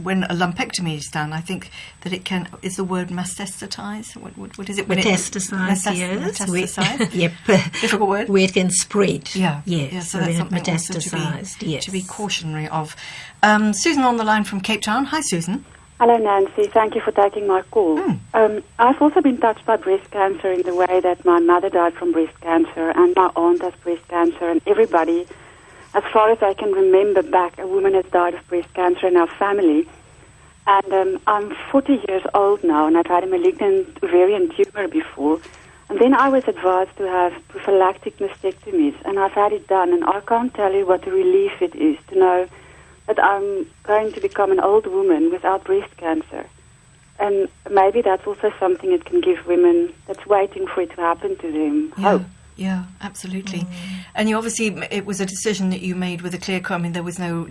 [SPEAKER 2] when a lumpectomy is done. I think that it is the word metastasize. What is it?
[SPEAKER 7] Metastasize, yes.
[SPEAKER 2] Metastasize.
[SPEAKER 7] Yep.
[SPEAKER 2] Difficult word.
[SPEAKER 7] Where it can spread.
[SPEAKER 2] Yeah.
[SPEAKER 7] Yes.
[SPEAKER 2] Yeah, so that's something
[SPEAKER 7] metastasized,
[SPEAKER 2] to be cautionary of. Susan on the line from Cape Town. Hi, Susan.
[SPEAKER 10] Hello, Nancy. Thank you for taking my call. I've also been touched by breast cancer in the way that my mother died from breast cancer and my aunt has breast cancer, and everybody, as far as I can remember back, a woman has died of breast cancer in our family. And I'm 40 years old now, and I've had a malignant ovarian tumor before. And then I was advised to have prophylactic mastectomies, and I've had it done, and I can't tell you what a relief it is to know that I'm going to become an old woman without breast cancer. And maybe that's also something that can give women that's waiting for it to happen to them hope.
[SPEAKER 2] Yeah, absolutely. And you obviously, it was a decision that you made with a clear cut. I mean,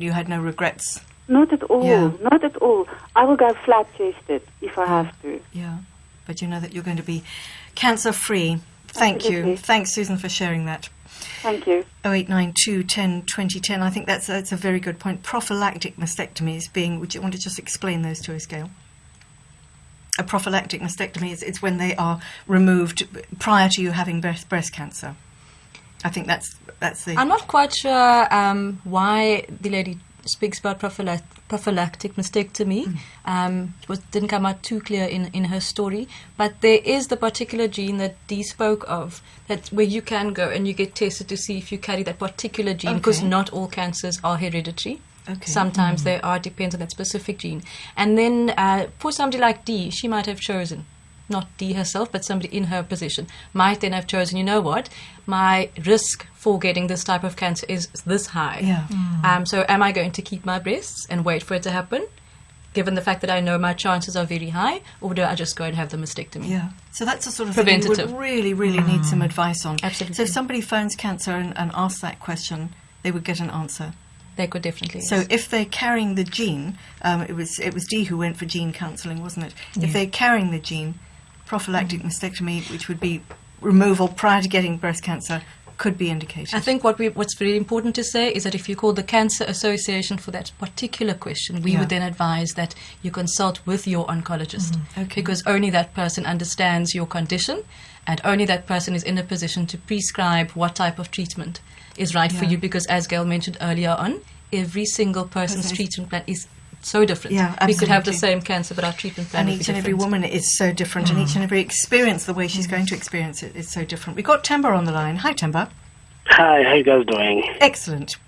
[SPEAKER 2] you had no regrets.
[SPEAKER 10] Not at all, not at all. I will go flat-chested if I have to.
[SPEAKER 2] Yeah, but you know that you're going to be cancer-free. Thank you. Thanks, Susan, for sharing that.
[SPEAKER 10] Thank you.
[SPEAKER 2] 0892 10 2010. I think that's a very good point. Prophylactic mastectomies being, would you want to just explain those to us, Gail? A prophylactic mastectomy is when they are removed prior to you having breast cancer. I think that's the...
[SPEAKER 8] I'm not quite sure why the lady speaks about prophylactic mastectomy. Didn't come out too clear in her story, but there is the particular gene that Dee spoke of, that where you can go and you get tested to see if you carry that particular gene, because not all cancers are hereditary. Sometimes they are, depends on that specific gene. And then for somebody like Dee, she might have chosen, not Dee herself, but somebody in her position might then have chosen, you know what, my risk for getting this type of cancer is this high. So am I going to keep my breasts and wait for it to happen? given the fact that I know my chances are very high, or do I just go and have the mastectomy?
[SPEAKER 2] Yeah. So that's the sort of thing you
[SPEAKER 8] Preventative.
[SPEAKER 2] would really need some advice on.
[SPEAKER 8] Absolutely.
[SPEAKER 2] So if somebody phones cancer and asks that question, they would get an answer.
[SPEAKER 8] They could definitely.
[SPEAKER 2] So
[SPEAKER 8] yes.
[SPEAKER 2] if they're carrying the gene, it was Dee who went for gene counselling, wasn't it?
[SPEAKER 7] Yeah.
[SPEAKER 2] If they're carrying the gene, prophylactic mastectomy, which would be removal prior to getting breast cancer, could be indicated.
[SPEAKER 8] I think what's very important to say is that if you call the Cancer Association for that particular question, we would then advise that you consult with your oncologist, because only that person understands your condition, and only that person is in a position to prescribe what type of treatment is right for you, because as Gail mentioned earlier on, every single person's treatment plan is so different.
[SPEAKER 2] Yeah,
[SPEAKER 8] we could have the
[SPEAKER 2] absolutely.
[SPEAKER 8] same cancer, but our treatment plan
[SPEAKER 2] And
[SPEAKER 8] would be
[SPEAKER 2] each and every
[SPEAKER 8] different.
[SPEAKER 2] woman is so different, and each and every experience, the way she's going to experience it, is so different. We've got Temba on the line. Hi, Temba.
[SPEAKER 11] Hi, how you guys doing?
[SPEAKER 2] Excellent.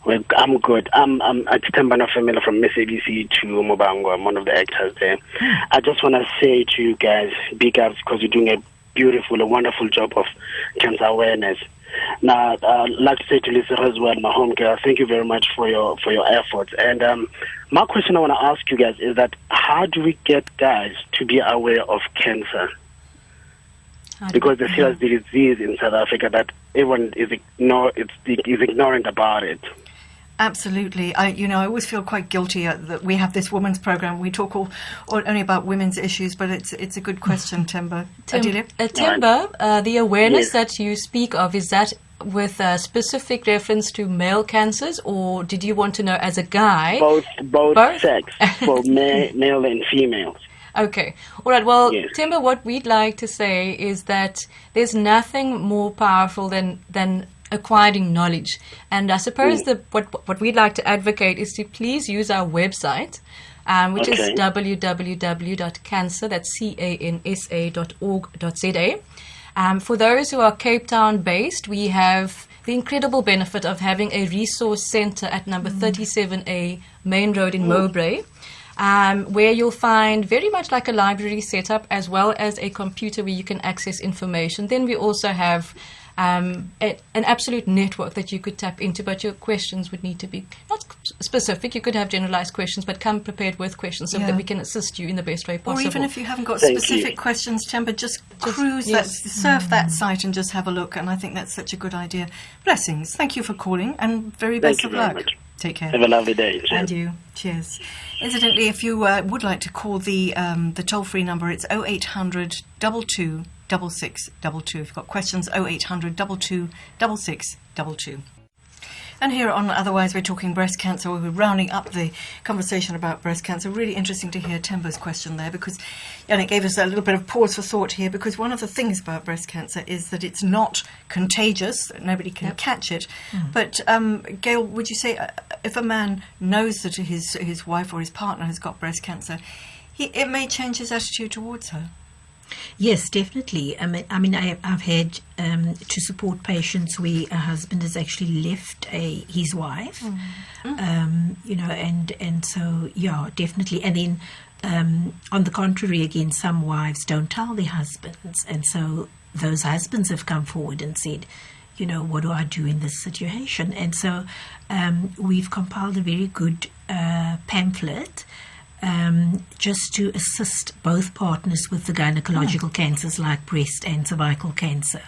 [SPEAKER 11] Well, I'm good. I'm Temba Nafamila from Miss ABC to Mobango. I'm one of the actors there. I just want to say to you guys, big ups, because you're doing a beautiful, a wonderful job of cancer awareness. Now, I'd like to say to Lisa as well, my home girl, thank you very much for your efforts. And my question I want to ask you guys is that how do we get guys to be aware of cancer? Because the serious disease in South Africa that everyone is ignorant about it.
[SPEAKER 2] Absolutely. I always feel quite guilty that we have this women's program. We talk only about women's issues, but it's a good question, Temba. Adelia?
[SPEAKER 8] Temba, the awareness that you speak of, is that with a specific reference to male cancers, or did you want to know as a guy?
[SPEAKER 11] Both sex, for male and females.
[SPEAKER 8] Okay. All right. Well, Temba, what we'd like to say is that there's nothing more powerful than acquiring knowledge. And I suppose what we'd like to advocate is to please use our website, which is www.cancer, that's cansa.org.za. For those who are Cape Town based, we have the incredible benefit of having a resource centre at number 37A Main Road in Mowbray, where you'll find very much like a library setup, as well as a computer where you can access information. Then we also have an absolute network that you could tap into, but your questions would need to be not specific. You could have generalized questions, but come prepared with questions so that we can assist you in the best way possible.
[SPEAKER 2] Or even if you haven't got specific questions, Temba, just cruise surf that site and just have a look. And I think that's such a good idea. Blessings. Thank you for calling, and very best of luck.
[SPEAKER 11] Much.
[SPEAKER 2] Take care.
[SPEAKER 11] Have a lovely day. Cheers.
[SPEAKER 2] And you. Cheers. Incidentally, if you would like to call the toll-free number, it's 0800 22 6622. If you've got questions, 0800 22 6622. And here on Otherwise We're Talking Breast Cancer, we're rounding up the conversation about breast cancer. Really interesting to hear Temba's question there, because it gave us a little bit of pause for thought here, because one of the things about breast cancer is that it's not contagious, nobody can catch it. But Gail, would you say if a man knows that his wife or his partner has got breast cancer, it may change his attitude towards her?
[SPEAKER 7] Yes, definitely. I mean, I've had to support patients where a husband has actually left his wife, and so, yeah, definitely. And then, on the contrary, again, some wives don't tell their husbands, and so those husbands have come forward and said, what do I do in this situation? And so we've compiled a very good pamphlet just to assist both partners with the gynecological cancers like breast and cervical cancer,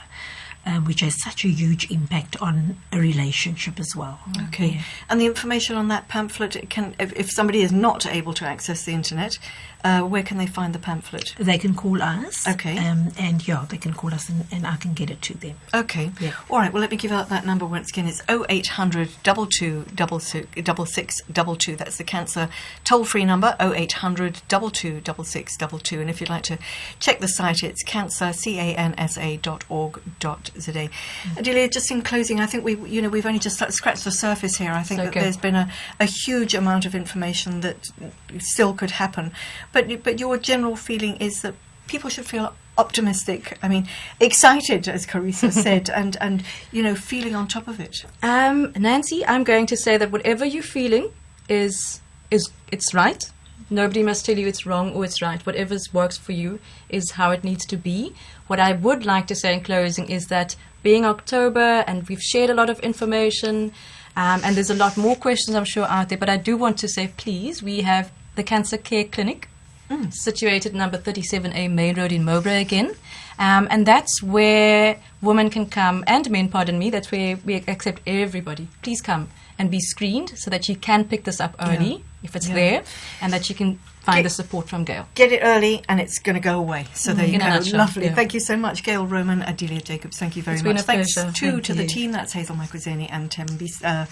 [SPEAKER 7] which has such a huge impact on a relationship as well.
[SPEAKER 2] Okay. Yeah. And the information on that pamphlet, if somebody is not able to access the internet, where can they find the pamphlet?
[SPEAKER 7] They can call us.
[SPEAKER 2] Okay.
[SPEAKER 7] They can call us and I can get it to them.
[SPEAKER 2] Okay. Yeah. All right. Well, let me give out that number once again. It's 0800 22 6622. That's the cancer toll-free number, 0800 22 6622. And if you'd like to check the site, it's cansa.org.za. Adelia, just in closing, I think we've only just scratched the surface here. I think there's been a huge amount of information that still could happen. But your general feeling is that people should feel optimistic, excited, as Carissa said, and feeling on top of it.
[SPEAKER 8] Nancy, I'm going to say that whatever you're feeling it's right. Nobody must tell you it's wrong or it's right. Whatever works for you is how it needs to be. What I would like to say in closing is that being October, and we've shared a lot of information, and there's a lot more questions I'm sure out there, but I do want to say, please, we have the Cancer Care Clinic, situated number 37A Main Road in Mowbray again. And that's where women can come, and men, pardon me, that's where we accept everybody. Please come and be screened so that you can pick this up early if it's there, and that you can find the support from Gail.
[SPEAKER 2] Get it early and it's going to go away. So there you
[SPEAKER 8] In a
[SPEAKER 2] go.
[SPEAKER 8] nutshell,
[SPEAKER 2] Lovely.
[SPEAKER 8] yeah.
[SPEAKER 2] Thank you so much, Gail Roman, Adelia Jacobs. Thank you very
[SPEAKER 8] It's
[SPEAKER 2] much.
[SPEAKER 8] been a
[SPEAKER 2] Thanks
[SPEAKER 8] pleasure.
[SPEAKER 2] too
[SPEAKER 8] Thank
[SPEAKER 2] to the
[SPEAKER 8] you.
[SPEAKER 2] team. That's Hazel Makwezeni and Tabiso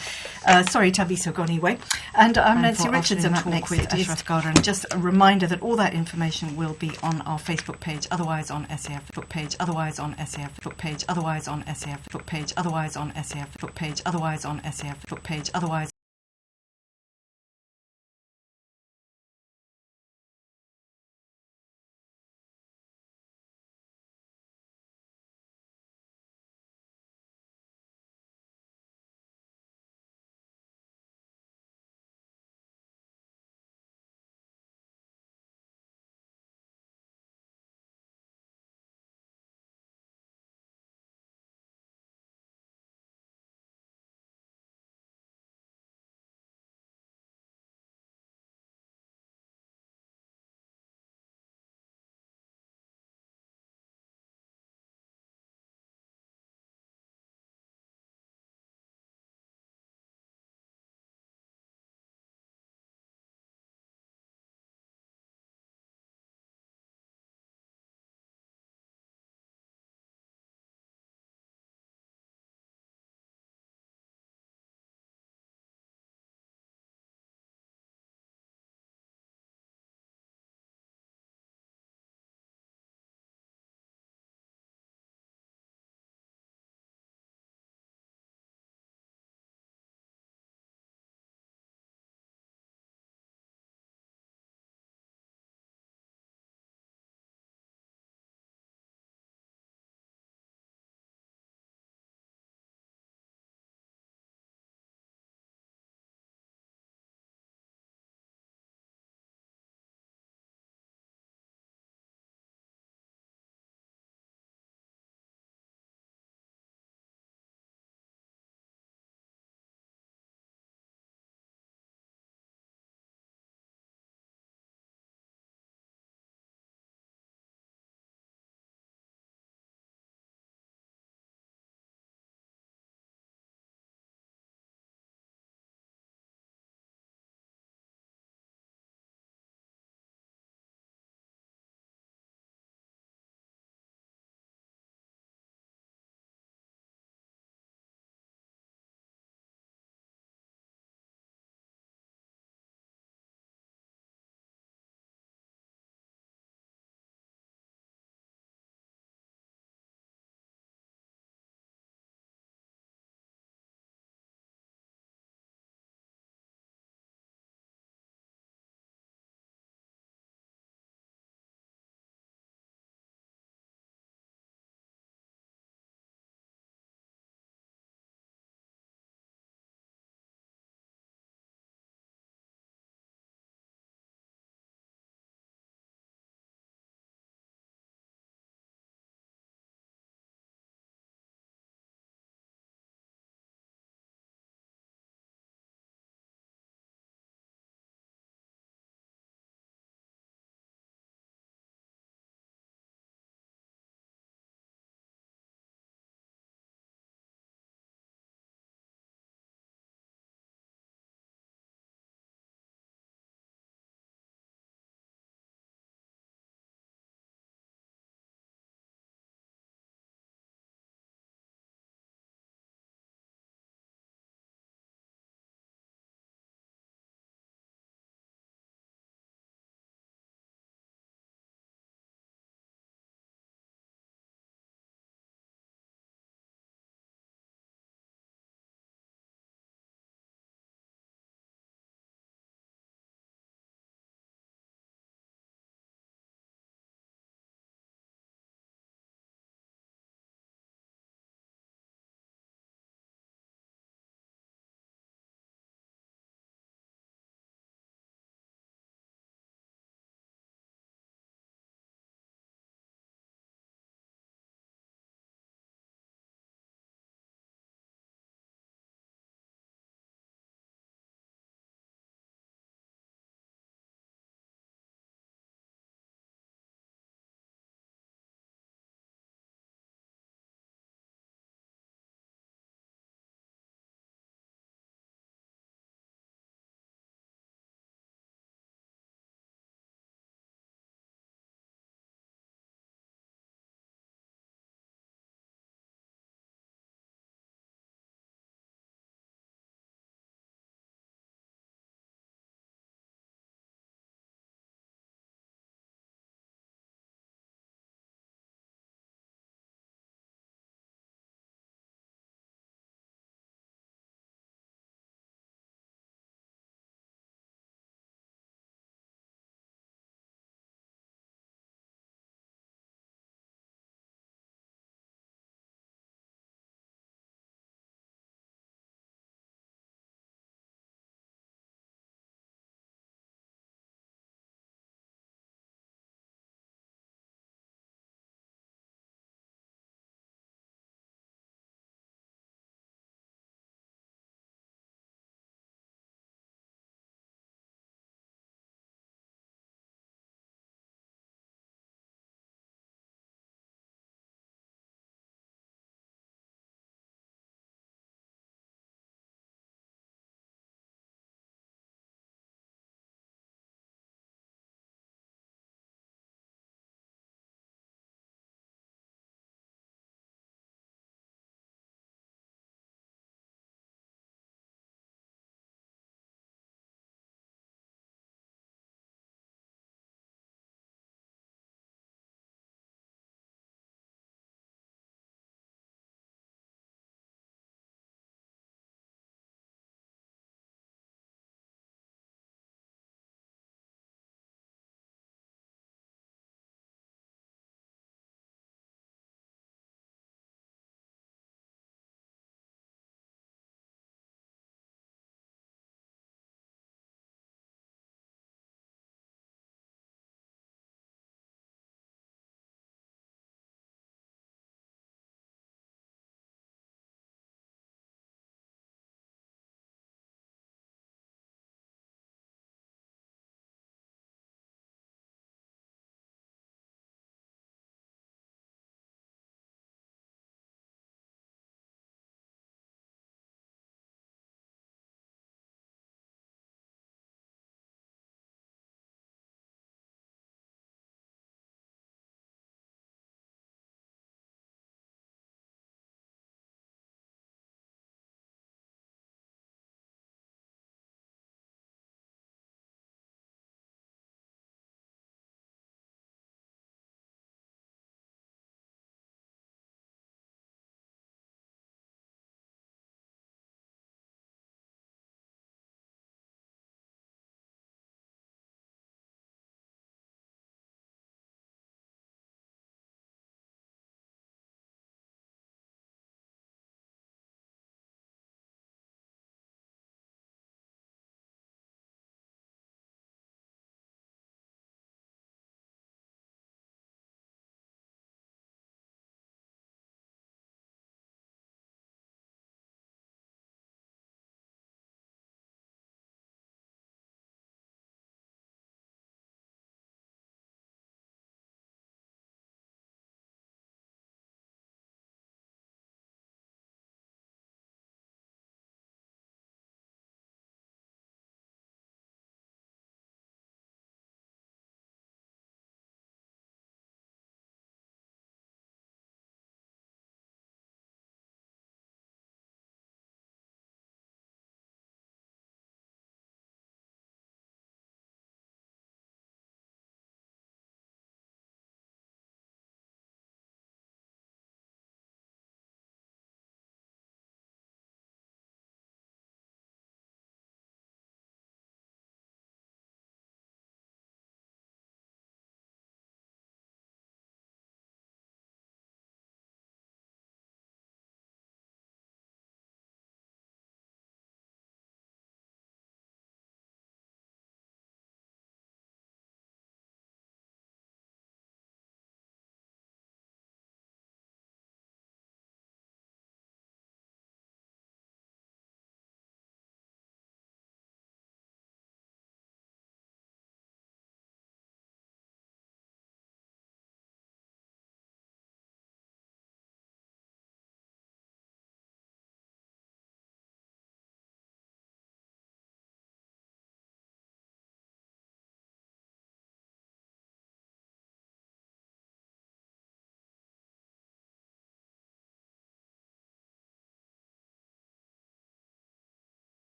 [SPEAKER 2] Goniwe. And I'm Nancy Richards, and up next with Ashraf Garda. And just a reminder that all that information will be on our Facebook page, otherwise on SAF book page, otherwise on SAF book page, otherwise on SAF book page, otherwise on SAF book page, otherwise on SAF book page, otherwise